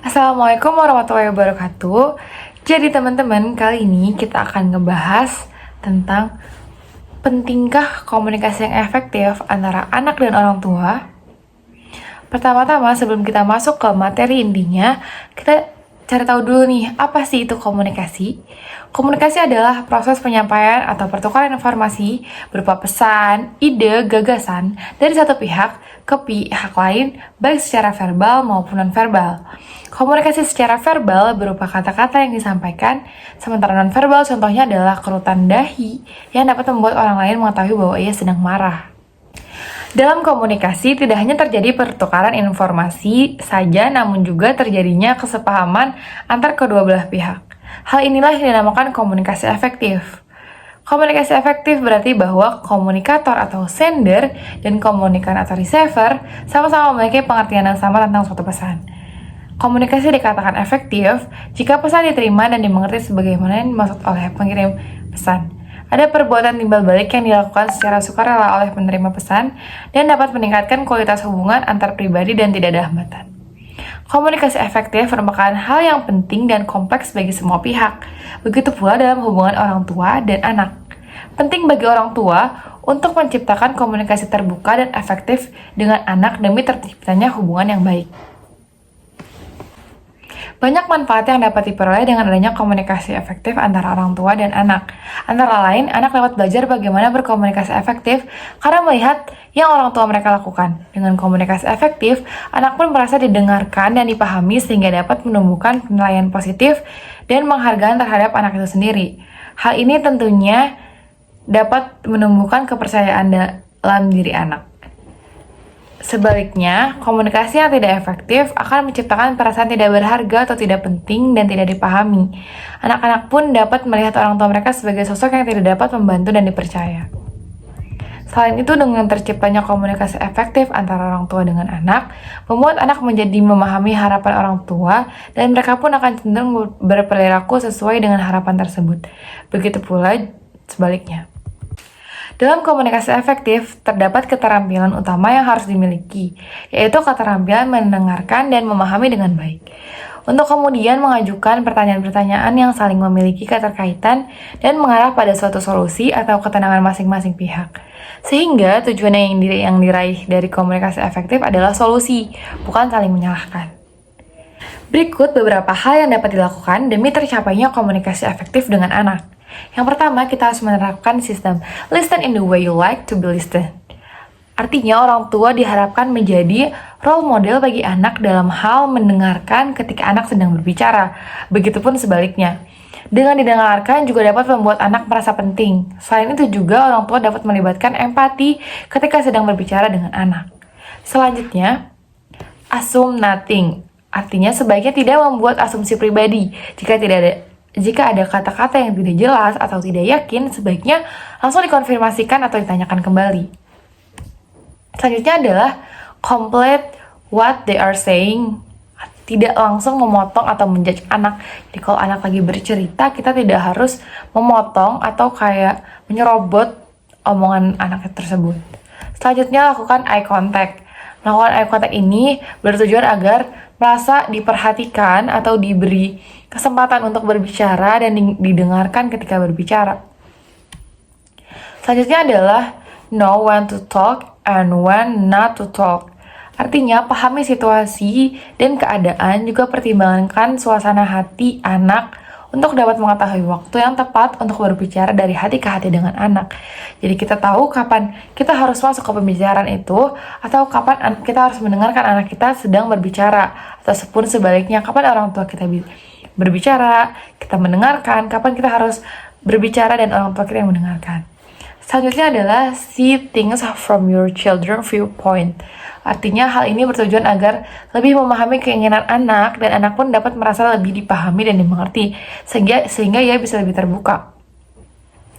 Assalamualaikum warahmatullahi wabarakatuh. Jadi teman-teman, kali ini kita akan ngebahas tentang pentingkah komunikasi yang efektif antara anak dan orang tua. Pertama-tama sebelum kita masuk ke materi intinya, kita cari tahu dulu nih, apa sih itu komunikasi? Komunikasi adalah proses penyampaian atau pertukaran informasi berupa pesan, ide, gagasan dari satu pihak ke pihak lain, baik secara verbal maupun non-verbal. Komunikasi secara verbal berupa kata-kata yang disampaikan, sementara non-verbal contohnya adalah kerutan dahi yang dapat membuat orang lain mengetahui bahwa ia sedang marah. Dalam komunikasi tidak hanya terjadi pertukaran informasi saja, namun juga terjadinya kesepahaman antar kedua belah pihak. Hal inilah yang dinamakan komunikasi efektif. Komunikasi efektif berarti bahwa komunikator atau sender dan komunikan atau receiver sama-sama memiliki pengertian yang sama tentang suatu pesan. Komunikasi dikatakan efektif jika pesan diterima dan dimengerti sebagaimana yang dimaksud oleh pengirim pesan. Ada perbuatan timbal balik yang dilakukan secara sukarela oleh penerima pesan dan dapat meningkatkan kualitas hubungan antar pribadi dan tidak ada hambatan. Komunikasi efektif merupakan hal yang penting dan kompleks bagi semua pihak. Begitu pula dalam hubungan orang tua dan anak. Penting bagi orang tua untuk menciptakan komunikasi terbuka dan efektif dengan anak demi terciptanya hubungan yang baik. Banyak manfaat yang dapat diperoleh dengan adanya komunikasi efektif antara orang tua dan anak. Antara lain, anak dapat belajar bagaimana berkomunikasi efektif karena melihat yang orang tua mereka lakukan. Dengan komunikasi efektif, anak pun merasa didengarkan dan dipahami sehingga dapat menumbuhkan penilaian positif dan penghargaan terhadap anak itu sendiri. Hal ini tentunya dapat menumbuhkan kepercayaan dalam diri anak. Sebaliknya, komunikasi yang tidak efektif akan menciptakan perasaan tidak berharga atau tidak penting dan tidak dipahami. Anak-anak pun dapat melihat orang tua mereka sebagai sosok yang tidak dapat membantu dan dipercaya. Selain itu, dengan terciptanya komunikasi efektif antara orang tua dengan anak, membuat anak menjadi memahami harapan orang tua dan mereka pun akan cenderung berperilaku sesuai dengan harapan tersebut. Begitu pula sebaliknya. Dalam komunikasi efektif, terdapat keterampilan utama yang harus dimiliki, yaitu keterampilan mendengarkan dan memahami dengan baik. Untuk kemudian mengajukan pertanyaan-pertanyaan yang saling memiliki keterkaitan dan mengarah pada suatu solusi atau ketenangan masing-masing pihak. Sehingga tujuan yang diraih dari komunikasi efektif adalah solusi, bukan saling menyalahkan. Berikut beberapa hal yang dapat dilakukan demi tercapainya komunikasi efektif dengan anak. Yang pertama, kita harus menerapkan sistem listen in the way you like to be listened. Artinya, orang tua diharapkan menjadi role model bagi anak dalam hal mendengarkan ketika anak sedang berbicara. Begitupun sebaliknya. Dengan didengarkan juga dapat membuat anak merasa penting. Selain itu juga orang tua dapat melibatkan empati ketika sedang berbicara dengan anak. Selanjutnya, assume nothing. Artinya sebaiknya tidak membuat asumsi pribadi. Jika ada kata-kata yang tidak jelas atau tidak yakin, sebaiknya langsung dikonfirmasikan atau ditanyakan kembali. Selanjutnya adalah complete what they are saying. Tidak langsung memotong atau menjudge anak. Jadi kalau anak lagi bercerita, kita tidak harus memotong atau kayak menyerobot omongan anak tersebut. Selanjutnya lakukan eye contact. Melakukan eye contact ini bertujuan agar merasa diperhatikan atau diberi kesempatan untuk berbicara dan didengarkan ketika berbicara. Selanjutnya adalah know when to talk and when not to talk. Artinya, pahami situasi dan keadaan, juga pertimbangkan suasana hati anak untuk dapat mengetahui waktu yang tepat untuk berbicara dari hati ke hati dengan anak. Jadi kita tahu kapan kita harus masuk ke pembicaraan itu, atau kapan kita harus mendengarkan anak kita sedang berbicara, ataupun sebaliknya, kapan orang tua kita berbicara, kita mendengarkan, kapan kita harus berbicara dan orang tua kita yang mendengarkan. Selanjutnya adalah see things from your children's viewpoint. Artinya hal ini bertujuan agar lebih memahami keinginan anak dan anak pun dapat merasa lebih dipahami dan dimengerti sehingga ia bisa lebih terbuka.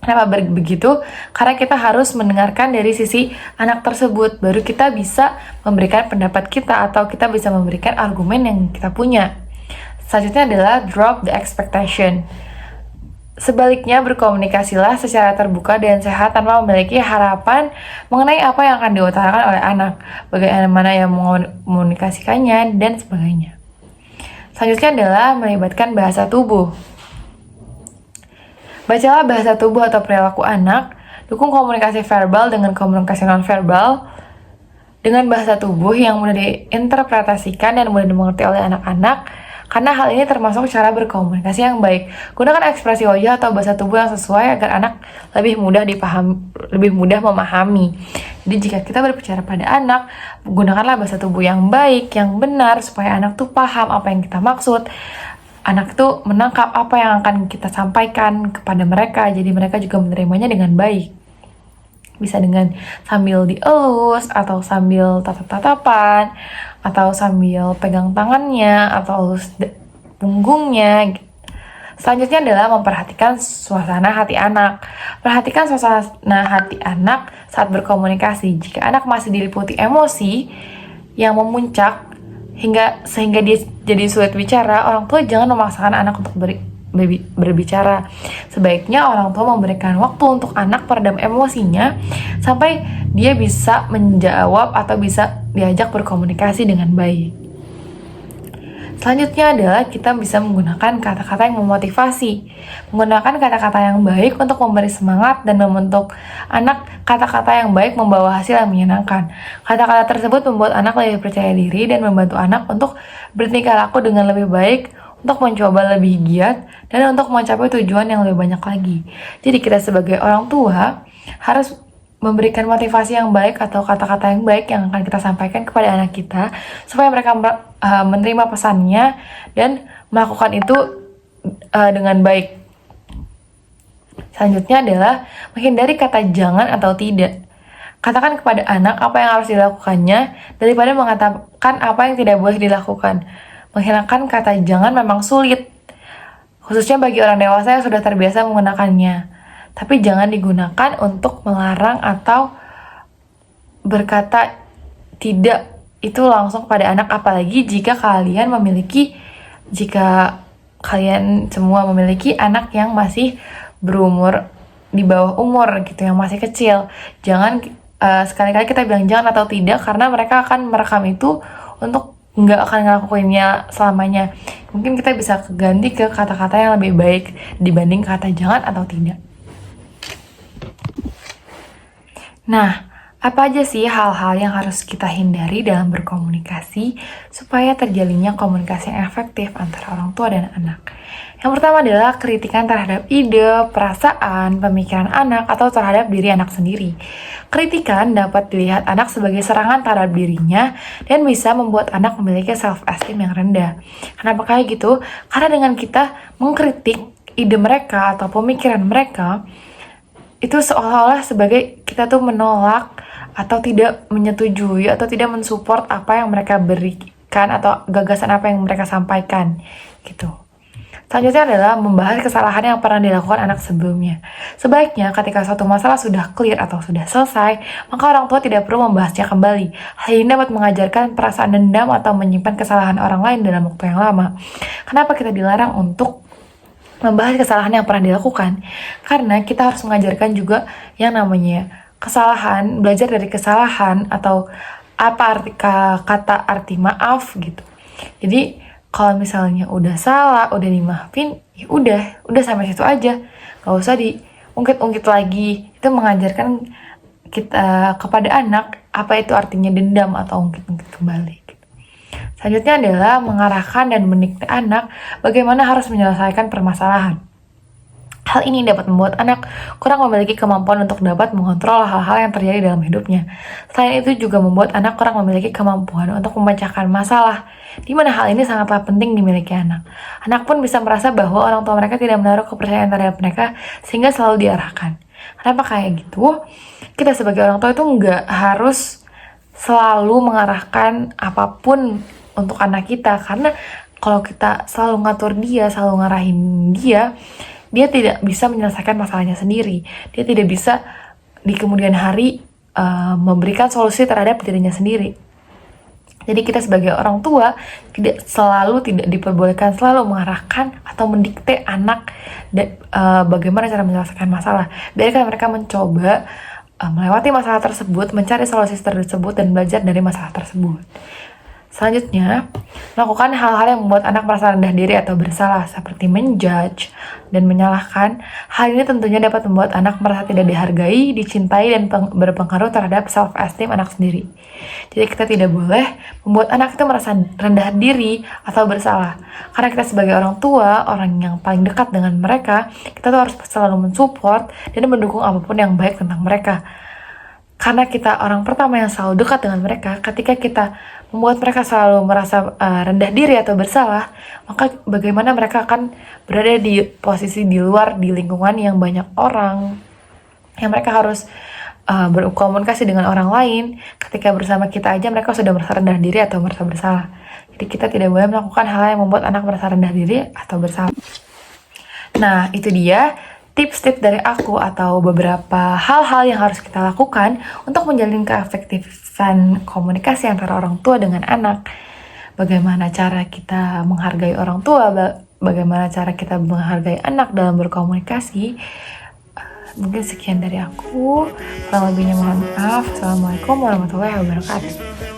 Kenapa begitu? Karena kita harus mendengarkan dari sisi anak tersebut, baru kita bisa memberikan pendapat kita atau kita bisa memberikan argumen yang kita punya. Selanjutnya adalah drop the expectation. Sebaliknya, berkomunikasilah secara terbuka dan sehat tanpa memiliki harapan mengenai apa yang akan diutarakan oleh anak, bagaimana yang mengomunikasikannya, dan sebagainya. Selanjutnya adalah melibatkan bahasa tubuh. Bacalah bahasa tubuh atau perilaku anak, dukung komunikasi verbal dengan komunikasi non-verbal, dengan bahasa tubuh yang mudah diinterpretasikan dan mudah dimengerti oleh anak-anak, karena hal ini termasuk cara berkomunikasi yang baik. Gunakan ekspresi wajah atau bahasa tubuh yang sesuai agar anak lebih mudah memahami. Jadi jika kita berbicara pada anak, gunakanlah bahasa tubuh yang baik, yang benar, supaya anak tuh paham apa yang kita maksud. Anak tuh menangkap apa yang akan kita sampaikan kepada mereka, jadi mereka juga menerimanya dengan baik. Bisa dengan sambil dielus, atau sambil tatap-tatapan, atau sambil pegang tangannya, atau elus punggungnya. Selanjutnya adalah memperhatikan suasana hati anak. Perhatikan suasana hati anak saat berkomunikasi. Jika anak masih diliputi emosi yang memuncak sehingga dia jadi sulit bicara, orang tua jangan memaksakan anak untuk berbicara. Sebaiknya orang tua memberikan waktu untuk anak meredam emosinya sampai dia bisa menjawab atau bisa diajak berkomunikasi dengan baik. Selanjutnya adalah kita bisa menggunakan kata-kata yang memotivasi. Menggunakan kata-kata yang baik untuk memberi semangat dan membentuk anak. Kata-kata yang baik membawa hasil yang menyenangkan. Kata-kata tersebut membuat anak lebih percaya diri dan membantu anak untuk bertingkah laku dengan lebih baik, untuk mencoba lebih giat, dan untuk mencapai tujuan yang lebih banyak lagi. Jadi kita sebagai orang tua harus memberikan motivasi yang baik atau kata-kata yang baik yang akan kita sampaikan kepada anak kita, supaya mereka menerima pesannya dan melakukan itu dengan baik. Selanjutnya adalah menghindari kata jangan atau tidak. Katakan kepada anak apa yang harus dilakukannya daripada mengatakan apa yang tidak boleh dilakukan. Menghilangkan kata jangan memang sulit, khususnya bagi orang dewasa yang sudah terbiasa menggunakannya. Tapi jangan digunakan untuk melarang atau berkata tidak itu langsung pada anak, apalagi jika kalian semua memiliki anak yang masih berumur di bawah umur gitu, yang masih kecil. Jangan sekali-kali kita bilang jangan atau tidak, karena mereka akan merekam itu untuk nggak akan ngelakuinnya selamanya. Mungkin kita bisa ganti ke kata-kata yang lebih baik dibanding kata jangan atau tidak. Nah, apa aja sih hal-hal yang harus kita hindari dalam berkomunikasi supaya terjalinnya komunikasi yang efektif antara orang tua dan anak? Yang pertama adalah kritikan terhadap ide, perasaan, pemikiran anak, atau terhadap diri anak sendiri. Kritikan dapat dilihat anak sebagai serangan terhadap dirinya dan bisa membuat anak memiliki self-esteem yang rendah. Kenapa kayak gitu? Karena dengan kita mengkritik ide mereka atau pemikiran mereka, itu seolah-olah sebagai kita tuh menolak atau tidak menyetujui atau tidak mensupport apa yang mereka berikan atau gagasan apa yang mereka sampaikan gitu. Selanjutnya adalah membahas kesalahan yang pernah dilakukan anak sebelumnya. Sebaiknya ketika suatu masalah sudah clear atau sudah selesai, maka orang tua tidak perlu membahasnya kembali. Hal ini dapat mengajarkan perasaan dendam atau menyimpan kesalahan orang lain dalam waktu yang lama. Kenapa kita dilarang untuk membahas kesalahan yang pernah dilakukan? Karena kita harus mengajarkan juga yang namanya kesalahan, belajar dari kesalahan atau apa arti maaf gitu. Jadi kalau misalnya udah salah, udah dimaafin, ya udah sampai situ aja, gak usah diungkit-ungkit lagi. Itu mengajarkan kita kepada anak apa itu artinya dendam atau ungkit-ungkit kembali. Selanjutnya adalah mengarahkan dan mendikte anak bagaimana harus menyelesaikan permasalahan. Hal ini dapat membuat anak kurang memiliki kemampuan untuk dapat mengontrol hal-hal yang terjadi dalam hidupnya. Selain itu juga membuat anak kurang memiliki kemampuan untuk memecahkan masalah, di mana hal ini sangatlah penting dimiliki anak. Anak pun bisa merasa bahwa orang tua mereka tidak menaruh kepercayaan terhadap mereka sehingga selalu diarahkan. Kenapa kayak gitu? Kita sebagai orang tua itu nggak harus selalu mengarahkan apapun untuk anak kita, karena kalau kita selalu ngatur dia, selalu ngarahin dia tidak bisa menyelesaikan masalahnya sendiri. Dia tidak bisa di kemudian hari memberikan solusi terhadap dirinya sendiri. Jadi kita sebagai orang tua tidak diperbolehkan selalu mengarahkan atau mendikte anak bagaimana cara menyelesaikan masalah. Biarkan mereka mencoba melewati masalah tersebut, mencari solusi tersebut, dan belajar dari masalah tersebut. Selanjutnya, lakukan hal-hal yang membuat anak merasa rendah diri atau bersalah, seperti menjudge dan menyalahkan. Hal ini tentunya dapat membuat anak merasa tidak dihargai, dicintai, dan berpengaruh terhadap self-esteem anak sendiri. Jadi kita tidak boleh membuat anak itu merasa rendah diri atau bersalah. Karena kita sebagai orang tua, orang yang paling dekat dengan mereka, kita tuh harus selalu mensupport dan mendukung apapun yang baik tentang mereka. Karena kita orang pertama yang selalu dekat dengan mereka, ketika kita membuat mereka selalu merasa rendah diri atau bersalah, maka bagaimana mereka akan berada di posisi di luar, di lingkungan yang banyak orang, yang mereka harus berkomunikasi dengan orang lain. Ketika bersama kita aja mereka sudah merasa rendah diri atau merasa bersalah. Jadi kita tidak boleh melakukan hal yang membuat anak merasa rendah diri atau bersalah. Nah, itu dia tips-tips dari aku atau beberapa hal-hal yang harus kita lakukan untuk menjalin keefektifan komunikasi antara orang tua dengan anak. Bagaimana cara kita menghargai orang tua, bagaimana cara kita menghargai anak dalam berkomunikasi. Mungkin sekian dari aku. Kurang lebihnya mohon maaf. Assalamualaikum warahmatullahi wabarakatuh.